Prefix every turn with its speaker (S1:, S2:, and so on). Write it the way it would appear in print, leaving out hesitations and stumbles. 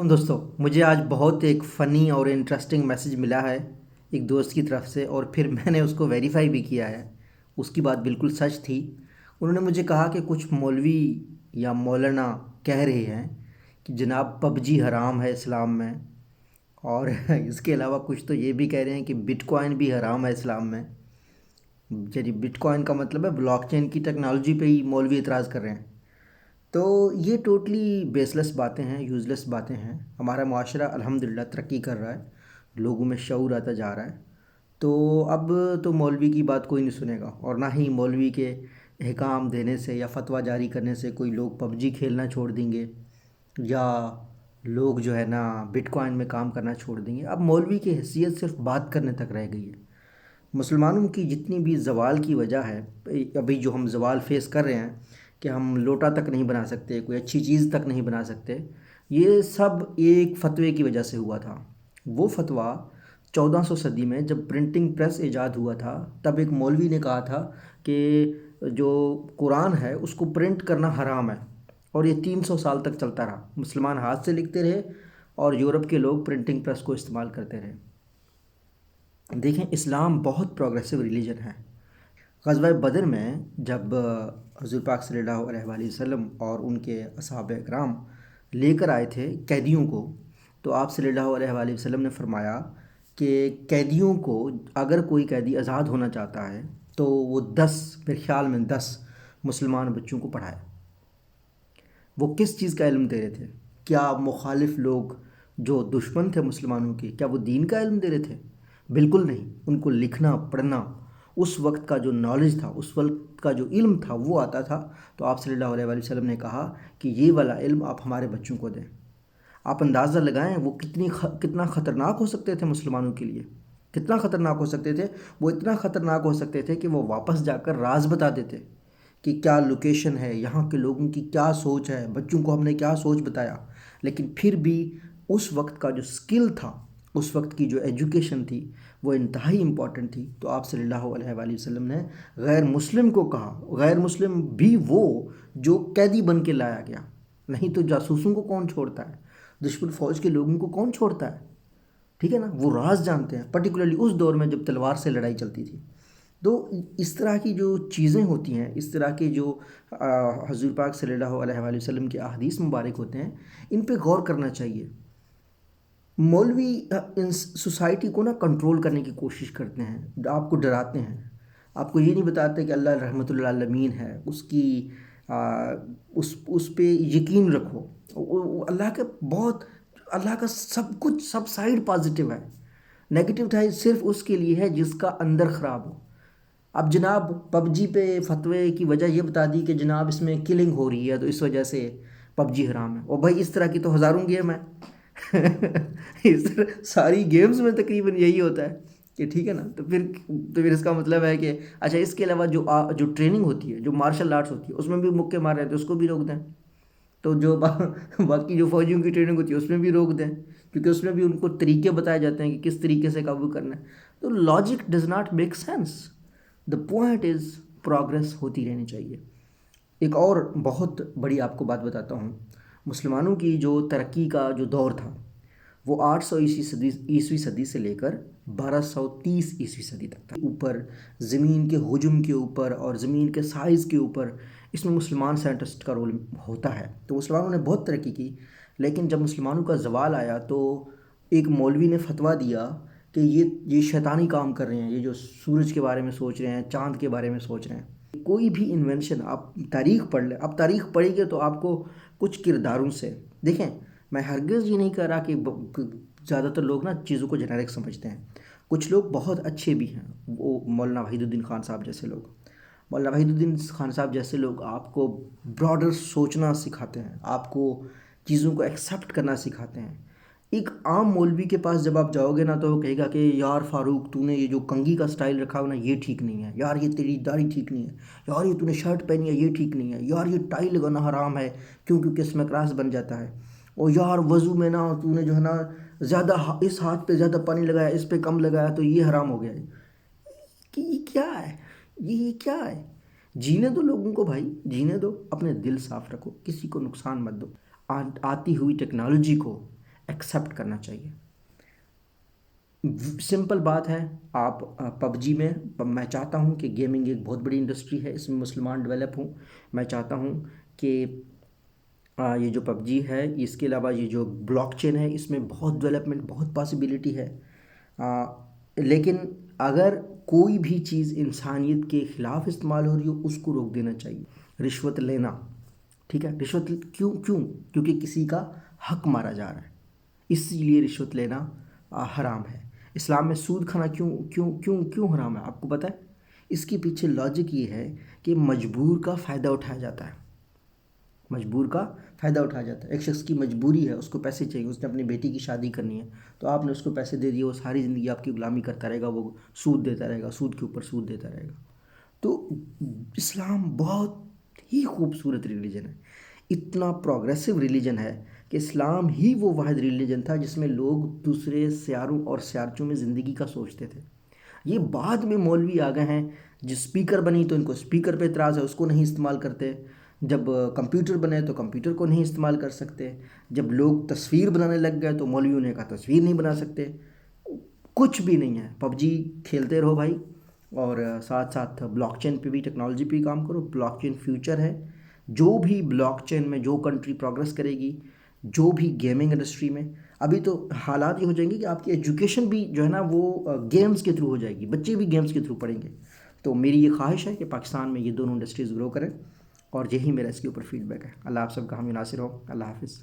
S1: वालेकुम दोस्तों। मुझे आज बहुत एक फ़नी और इंटरेस्टिंग मैसेज मिला है एक दोस्त की तरफ से, और फिर मैंने उसको वेरीफाई भी किया है। उसकी बात बिल्कुल सच थी। उन्होंने मुझे कहा कि कुछ मौलवी या मौलाना कह रहे हैं कि जनाब पबजी हराम है इस्लाम में, और इसके अलावा कुछ तो ये भी कह रहे हैं कि बिटकॉइन भी हराम है इस्लाम में। जी, बिटकॉइन का मतलब है ब्लॉकचेन की टेक्नोलॉजी पे ही मौलवी इतराज़ कर रहे हैं। तो ये टोटली बेसलेस बातें हैं, यूज़लेस बातें हैं। हमारा मुआशरा अल्हम्दुलिल्लाह तरक्की कर रहा है, लोगों में शऊर आता जा रहा है। तो अब तो मौलवी की बात कोई नहीं सुनेगा, और ना ही मौलवी के अहकाम देने से या फतवा जारी करने से कोई लोग पबजी खेलना छोड़ देंगे, या लोग जो है ना बिटकॉइन में काम करना छोड़ देंगे। अब मौलवी की हैसियत सिर्फ बात करने तक रह गई है। मुसलमानों की जितनी भी ज़वाल की वजह है, अभी जो हम ज़वाल फेस कर रहे हैं कि हम लोटा तक नहीं बना सकते, कोई अच्छी चीज़ तक नहीं बना सकते, ये सब एक फ़तवे की वजह से हुआ था। वो फ़तवा 1400 सदी में जब प्रिंटिंग प्रेस ईजाद हुआ था, तब एक मौलवी ने कहा था कि जो कुरान है उसको प्रिंट करना हराम है। और ये 300 साल तक चलता रहा। मुसलमान हाथ से लिखते रहे और यूरोप के लोग प्रिंटिंग प्रेस को इस्तेमाल करते रहे। देखें, इस्लाम बहुत प्रोग्रेसिव रिलीजन है। ग़ज़वा बदर में जब हुज़ूर पाक सल्लल्लाहु अलैहि वसल्लम और उनके असहाबे किराम लेकर आए थे कैदियों को, तो आप सल्लल्लाहु अलैहि वसल्लम ने फरमाया कि कैदियों को, अगर कोई कैदी आज़ाद होना चाहता है तो वो 10, मेरे ख्याल में 10 मुसलमान बच्चों को पढ़ाए। वो किस चीज़ का इल्म दे रहे थे? क्या मुखालिफ लोग जो दुश्मन थे मुसलमानों के, क्या वो दीन का इल्म दे रहे थे? बिल्कुल नहीं। उनको लिखना पढ़ना, उस वक्त का जो नॉलेज था, उस वक्त का जो इल्म था वो आता था। तो आप सल्लल्लाहु अलैहि वसल्लम ने कहा कि ये वाला इल्म आप हमारे बच्चों को दें। आप अंदाज़ा लगाएं वो कितना ख़तरनाक हो सकते थे मुसलमानों के लिए। कितना ख़तरनाक हो सकते थे? वो इतना ख़तरनाक हो सकते थे कि वो वापस जाकर राज बता देते कि क्या लोकेशन है, यहाँ के लोगों की क्या सोच है, बच्चों को हमने क्या सोच बताया। लेकिन फिर भी उस वक्त का जो स्किल था, उस वक्त की जो एजुकेशन थी, वो इंतहाई इम्पॉर्टेंट थी। तो आप सल्लल्लाहु अलैहि वसल्लम ने गैर मुस्लिम को कहा, गैर मुस्लिम भी वो जो कैदी बन के लाया गया। नहीं तो जासूसों को कौन छोड़ता है? दुश्मन फ़ौज के लोगों को कौन छोड़ता है? ठीक है ना, वो राज जानते हैं, पर्टिकुलरली उस दौर में जब तलवार से लड़ाई चलती थी। तो इस तरह की जो चीज़ें होती हैं, इस तरह के जो हुज़ूर पाक सल्लल्लाहु अलैहि वसल्लम के अहादीस मुबारक होते हैं, इन पे गौर करना चाहिए। मौलवी इन सोसाइटी को ना कंट्रोल करने की कोशिश करते हैं, आपको डराते हैं। आपको ये नहीं बताते कि अल्लाह रहमतुल आलमीन है, उसकी उस पे यकीन रखो। अल्लाह के बहुत, अल्लाह का सब कुछ, सब साइड पॉजिटिव है। नेगेटिव साइड सिर्फ उसके लिए है जिसका अंदर ख़राब हो। अब जनाब पबजी पे फतवे की वजह ये बता दी कि जनाब इसमें किलिंग हो रही है तो इस वजह से पबजी हराम है। और भाई इस तरह की तो हज़ारों गेम है। इस तरह सारी गेम्स में तकरीबन यही होता है कि ठीक है ना। तो फिर इसका मतलब है कि अच्छा, इसके अलावा जो ट्रेनिंग होती है, जो मार्शल आर्ट्स होती है, उसमें भी मुक्के मार रहे हैं तो उसको भी रोक दें। तो जो बाकी जो फौजियों की ट्रेनिंग होती है उसमें भी रोक दें, क्योंकि उसमें भी उनको तरीके बताए जाते हैं कि किस तरीके से काबू करना है। तो logic does not make sense. The point is progress होती रहनी चाहिए। एक और बहुत बड़ी आपको बात बताता हूँ। मुसलमानों की जो तरक्की का जो दौर था, वो 800 ईसवी सदी से लेकर 1230 ईसवी सदी तक था। ऊपर ज़मीन के हुजूम के ऊपर और ज़मीन के साइज़ के ऊपर इसमें मुसलमान साइंटिस्ट का रोल होता है। तो मुसलमानों ने बहुत तरक्की की। लेकिन जब मुसलमानों का ज़वाल आया तो एक मौलवी ने फतवा दिया कि ये शैतानी काम कर रहे हैं, ये जो सूरज के बारे में सोच रहे हैं, चाँद के बारे में सोच रहे हैं। कोई भी इन्वेंशन, आप तारीख़ पढ़ लें, आप तारीख़ पढ़ेंगे तो आपको कुछ किरदारों से देखें। मैं हरगिज़ ये नहीं कह रहा कि ज़्यादातर लोग ना चीज़ों को जेनेरिक समझते हैं। कुछ लोग बहुत अच्छे भी हैं, वो मौलाना वहीदुद्दीन खान साहब जैसे लोग। मौलाना वहीदुद्दीन खान साहब जैसे लोग आपको ब्रॉडर सोचना सिखाते हैं, आपको चीज़ों को एक्सेप्ट करना सिखाते हैं। एक आम मौलवी के पास जब आप जाओगे ना तो वो कहेगा कि यार फ़ारूक, तूने ये जो कंघी का स्टाइल रखा हो ना, ये ठीक नहीं है यार, ये तेरी दाढ़ी ठीक नहीं है यार, ये तूने शर्ट पहनी है ये ठीक नहीं है यार, ये टाई लगाना हराम है क्योंकि इसमें क्रॉस बन जाता है। और यार वज़ू में ना तूने जो है ना ज़्यादा इस हाथ पे ज़्यादा पानी लगाया, इस पे कम लगाया तो ये हराम हो गया है। कि ये क्या है? ये क्या है? जीने दो लोगों को भाई, जीने दो, अपने दिल साफ रखो, किसी को नुकसान मत दो। आती हुई टेक्नोलॉजी को ایکسیپٹ کرنا چاہیے. سمپل بات ہے. آپ پب جی میں چاہتا ہوں کہ گیمنگ ایک بہت بڑی انڈسٹری ہے، اس میں مسلمان ڈیولپ ہوں. میں چاہتا ہوں کہ یہ جو پب جی ہے، اس کے علاوہ یہ جو بلاک چین ہے، اس میں بہت ڈیولپمنٹ، بہت پاسبلٹی ہے. لیکن اگر کوئی بھی چیز انسانیت کے خلاف استعمال ہو رہی ہو، اس کو روک دینا چاہیے. رشوت لینا، ٹھیک ہے، رشوت کیونکہ کسی کا حق مارا جا رہا ہے، اسی لیے رشوت لینا حرام ہے. اسلام میں سود کھانا کیوں حرام ہے آپ کو پتہ ہے؟ اس کے پیچھے لاجک یہ ہے کہ مجبور کا فائدہ اٹھایا جاتا ہے. مجبور کا فائدہ اٹھایا جاتا ہے. ایک شخص کی مجبوری ہے، اس کو پیسے چاہیے، اس نے اپنی بیٹی کی شادی کرنی ہے، تو آپ نے اس کو پیسے دے دیے، وہ ساری زندگی آپ کی غلامی کرتا رہے گا، وہ سود دیتا رہے گا، سود کے اوپر سود دیتا رہے گا. تو اسلام بہت ہی خوبصورت ریلیجن ہے، اتنا پروگریسو ریلیجن ہے کہ اسلام ہی وہ واحد ریلیجن تھا جس میں لوگ دوسرے سیاروں اور سیارچوں میں زندگی کا سوچتے تھے. یہ بعد میں مولوی آ گئے ہیں، جو اسپیکر بنی تو ان کو اسپیکر پہ اعتراض ہے، اس کو نہیں استعمال کرتے. جب کمپیوٹر بنے تو کمپیوٹر کو نہیں استعمال کر سکتے. جب لوگ تصویر بنانے لگ گئے تو مولویوں نے کہا تصویر نہیں بنا سکتے. کچھ بھی نہیں ہے. پب جی کھیلتے رہو بھائی، اور ساتھ ساتھ بلاک چین پہ بھی، ٹیکنالوجی پہ بھی کام کرو. بلاک چین فیوچر ہے. جو بھی بلاک چین میں جو کنٹری پروگرس کرے گی، جو بھی گیمنگ انڈسٹری میں، ابھی تو حالات یہ ہو جائیں گے کہ آپ کی ایجوکیشن بھی جو ہے نا وہ گیمز کے تھرو ہو جائے گی، بچے بھی گیمز کے تھرو پڑھیں گے. تو میری یہ خواہش ہے کہ پاکستان میں یہ دونوں انڈسٹریز گرو کریں، اور یہی میرا اس کے اوپر فیڈ بیک ہے. اللہ آپ سب کا حامی ناصر ہو. اللہ حافظ.